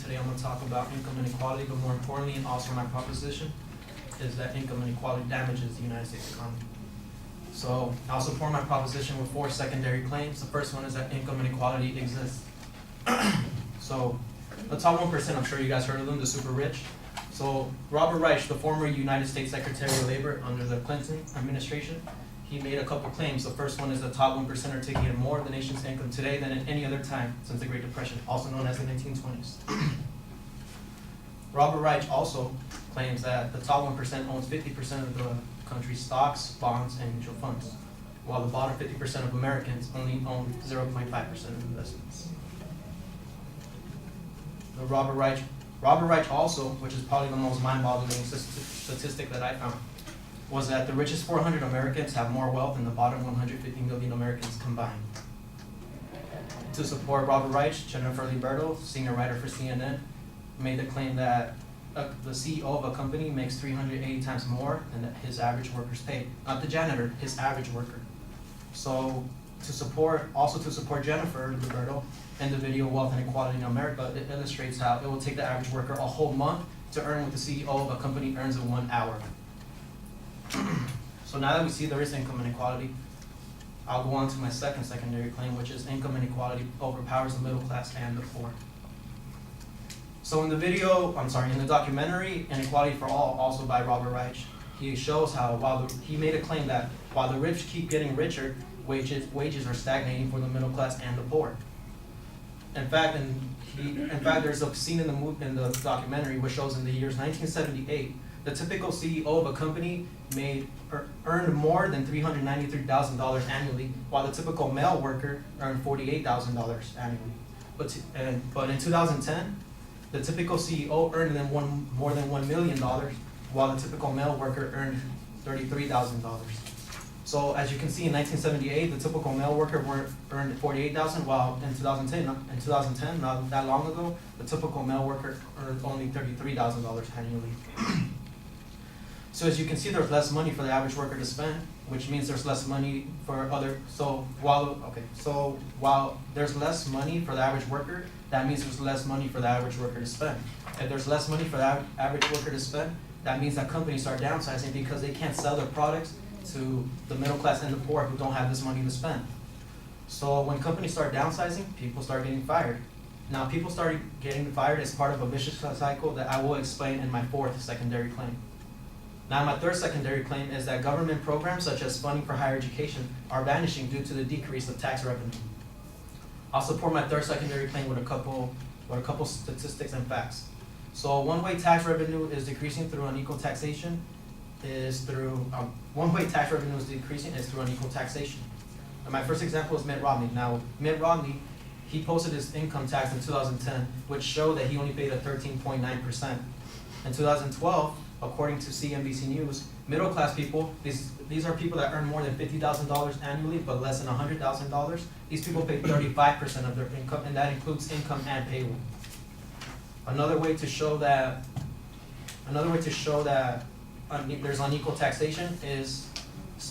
Today I'm going to talk about income inequality, but more importantly, and also my proposition, is that income inequality damages the United States economy. So I'll support my proposition with 4 secondary claims. The first one is that income inequality exists. So the top 1%, I'm sure you guys heard of them, the super rich. So Robert Reich, the former United States Secretary of Labor under the Clinton administration, he made a couple claims. The first one is the top 1% are taking in more of the nation's income today than at any other time since the Great Depression, also known as the 1920s. Robert Reich also claims that the top 1% owns 50% of the country's stocks, bonds, and mutual funds, while the bottom 50% of Americans only own 0.5% of investments. Robert Reich also, which is probably the most mind-boggling statistic that I found, was that the richest 400 Americans have more wealth than the bottom 150 million Americans combined. To support Robert Reich, Jennifer Liberto, senior writer for CNN, made the claim that the CEO of a company makes 380 times more than his average worker's pay. Not the janitor, his average worker. So to support Jennifer Liberto in the video Wealth Inequality in America, it illustrates how it will take the average worker a whole month to earn what the CEO of a company earns in 1 hour. So now that we see there is income inequality, I'll go on to my second secondary claim, which is income inequality overpowers the middle class and the poor. So in the documentary Inequality for All, also by Robert Reich, he shows how he made a claim that while the rich keep getting richer, wages are stagnating for the middle class and the poor. In fact, there's a scene in the documentary which shows in the years 1978, the typical CEO of a company earned more than $393,000 annually, while the typical male worker earned $48,000 annually. But in 2010, the typical CEO earned more than $1 million, while the typical male worker earned $33,000. So as you can see, in 1978, the typical male worker earned $48,000, while in 2010, not that long ago, the typical male worker earned only $33,000 annually. So as you can see, there's less money for the average worker to spend, which means there's less money for while there's less money for the average worker, that means there's less money for the average worker to spend. If there's less money for the average worker to spend, that means that companies start downsizing because they can't sell their products to the middle class and the poor who don't have this money to spend. So when companies start downsizing, people start getting fired. Now, people start getting fired as part of a vicious cycle that I will explain in my 4th secondary claim. Now, my 3rd secondary claim is that government programs such as funding for higher education are vanishing due to the decrease of tax revenue. I'll support my 3rd secondary claim with a couple statistics and facts. So one way tax revenue is decreasing through unequal taxation is through unequal taxation. And my first example is Mitt Romney. Now, Mitt Romney, he posted his income tax in 2010, which showed that he only paid a 13.9%. In 2012, according to CNBC News, middle class people, these are people that earn more than $50,000 annually, but less than $100,000. These people pay 35% of their income, and that includes income and payroll. Another way to show that there's unequal taxation is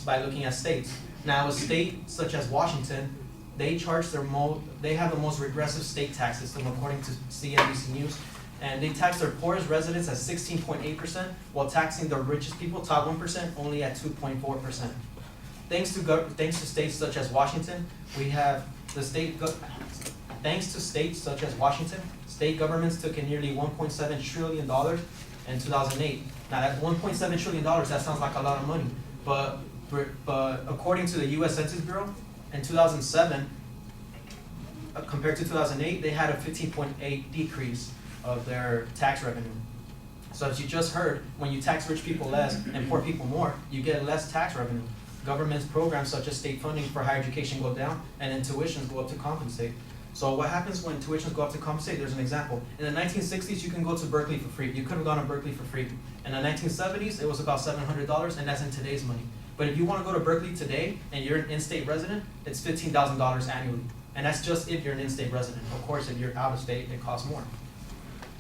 by looking at states. Now, a state such as Washington, they have the most regressive state tax system according to CNBC News, and they tax their poorest residents at 16.8%, while taxing the richest people, top 1%, only at 2.4%. Thanks to states such as Washington, state governments took in nearly $1.7 trillion in 2008. Now, that $1.7 trillion, that sounds like a lot of money, but according to the U.S. Census Bureau, in 2007, compared to 2008, they had a 15.8 decrease of their tax revenue. So as you just heard, when you tax rich people less and poor people more, you get less tax revenue. Government programs such as state funding for higher education go down, and then tuitions go up to compensate. So what happens when tuitions go up to compensate? There's an example. In the 1960s, you can go to Berkeley for free. You could have gone to Berkeley for free. In the 1970s, it was about $700, and that's in today's money. But if you want to go to Berkeley today, and you're an in-state resident, it's $15,000 annually. And that's just if you're an in-state resident. Of course, if you're out of state, it costs more.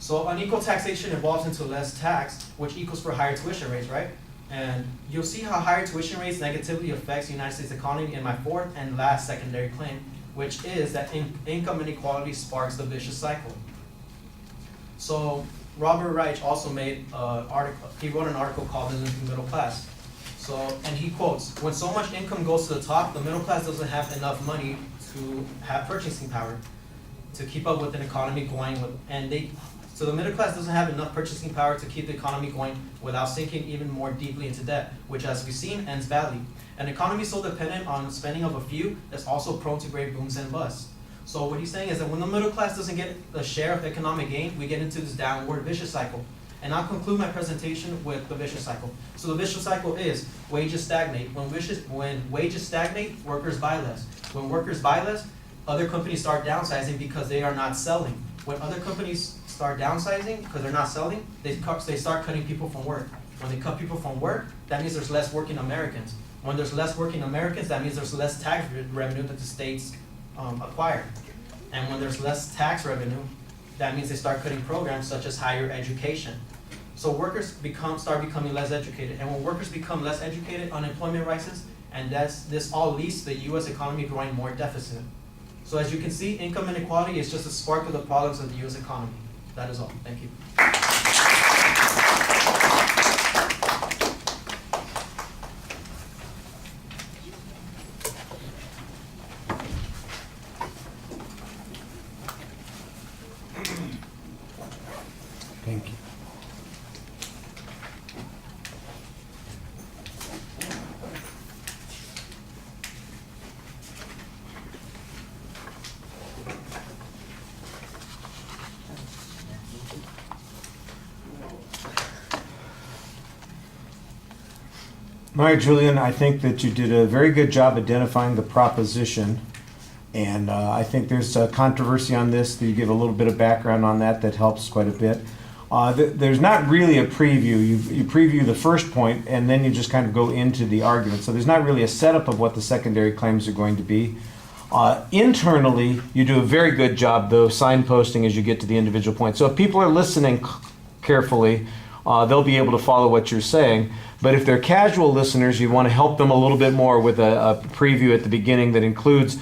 So unequal taxation evolves into less tax, which equals for higher tuition rates, right? And you'll see how higher tuition rates negatively affects the United States economy in my 4th and last secondary claim, which is that income inequality sparks the vicious cycle. So Robert Reich also made article. He wrote an article called "The Middle Class." So, and he quotes, "When so much income goes to the top, the middle class doesn't have enough money to have purchasing power to keep up with an economy going with, so the middle class doesn't have enough purchasing power to keep the economy going without sinking even more deeply into debt, which, as we've seen, ends badly. An economy so dependent on spending of a few is also prone to great booms and busts." So what he's saying is that when the middle class doesn't get a share of economic gain, we get into this downward vicious cycle. And I'll conclude my presentation with the vicious cycle. So the vicious cycle is wages stagnate. When wages stagnate, workers buy less. When workers buy less, other companies start downsizing because they are not selling. When other companies start downsizing because they're not selling, they start cutting people from work. When they cut people from work, that means there's less working Americans. When there's less working Americans, that means there's less tax revenue that the states acquire. And when there's less tax revenue, that means they start cutting programs such as higher education. So workers start becoming less educated. And when workers become less educated, unemployment rises, and this all leads to the US economy growing more deficit. So as you can see, income inequality is just a spark of the problems of the US economy. That is all. Thank you. Thank you. All right, Julian, I think that you did a very good job identifying the proposition, and I think there's a controversy on this. That you give a little bit of background on that helps quite a bit. There's not really a preview. You preview the first point, and then you just kind of go into the argument. So there's not really a setup of what the secondary claims are going to be. Internally, you do a very good job, though, signposting as you get to the individual points. So if people are listening carefully, they'll be able to follow what you're saying. But if they're casual listeners, you want to help them a little bit more with a preview at the beginning that includes,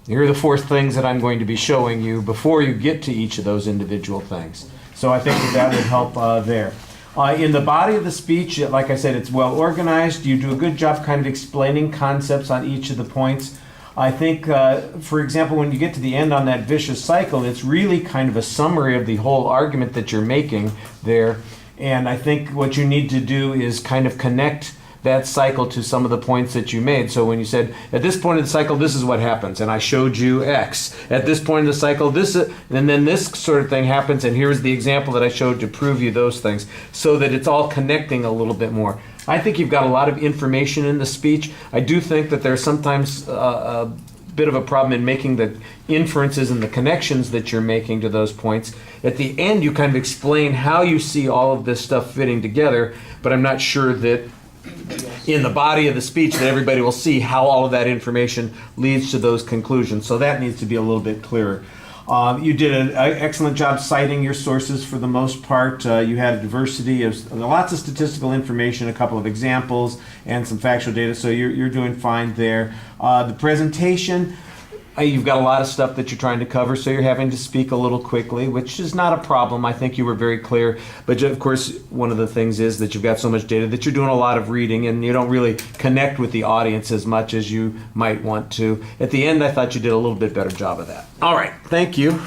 here are the 4 things that I'm going to be showing you before you get to each of those individual things. So I think that would help there. In the body of the speech, like I said, it's well organized. You do a good job kind of explaining concepts on each of the points. I think, for example, when you get to the end on that vicious cycle, it's really kind of a summary of the whole argument that you're making there. And I think what you need to do is kind of connect that cycle to some of the points that you made. So when you said, at this point in the cycle, this is what happens, and I showed you X. At this point in the cycle, this, and then this sort of thing happens, and here's the example that I showed to prove you those things, so that it's all connecting a little bit more. I think you've got a lot of information in the speech. I do think that there's sometimes a bit of a problem in making the inferences and the connections that you're making to those points. At the end, you kind of explain how you see all of this stuff fitting together, but I'm not sure that in the body of the speech that everybody will see how all of that information leads to those conclusions. So that needs to be a little bit clearer. You did an excellent job citing your sources for the most part. You had a diversity of lots of statistical information, a couple of examples, and some factual data, so you're doing fine there. The presentation, you've got a lot of stuff that you're trying to cover, so you're having to speak a little quickly, which is not a problem. I think you were very clear. But of course, one of the things is that you've got so much data that you're doing a lot of reading, and you don't really connect with the audience as much as you might want to. At the end, I thought you did a little bit better job of that. All right, thank you.